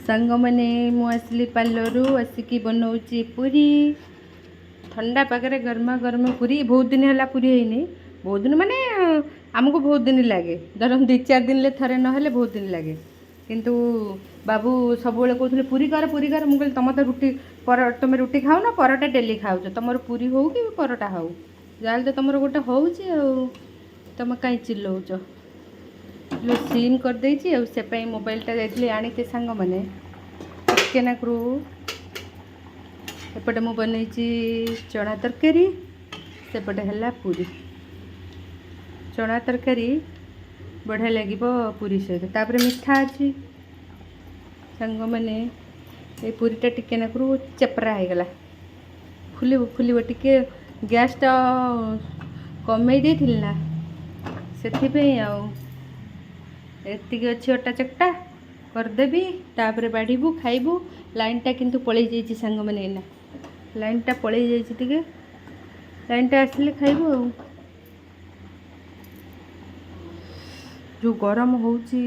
सांग मैंने मुझे पार्लर आसिकी बनाऊँगी पूरी ठंडा पागे गरमा गरम पूरी बहुत दिन है पूरी है बहुत दिन माने आमको बहुत दिन लगे धर 2-4 दिन ले थरे ना बहुत दिन लगे किंतु बाबू सब कहते पूरी कर मुझे तुम तो रुटी तुम रुटी खाओ ना परोटा डेली खाऊ तुम पूरी हो कि परोटा हो जाल तो तुम गोटे हो तुम कहीं चिल्लाऊच लो सीन कर देछि और से पई मोबाइलटा जाइली आनिते सांग मैंने केनाकरू एपटे मु बनैछि चना तरकारी सेपटे हला पूरी चना तरकारी बढ़िया लगे पूरी सहित तापर मिठा अच्छी सांग मैंने ये पूरीटा टिके नाकरू चेपरा हो गला फुल टिके गैसटा कमे देथिल ना सेथिपई एतिक अच्छी अटा चकटा करदेवी तापर बाढ़ू खाइबू लाइनटा किंतु पलि जाइए सांग मैंने ना लाइनटा पलि जाइए लाइनटा आसिले खाइबू जो गरम होची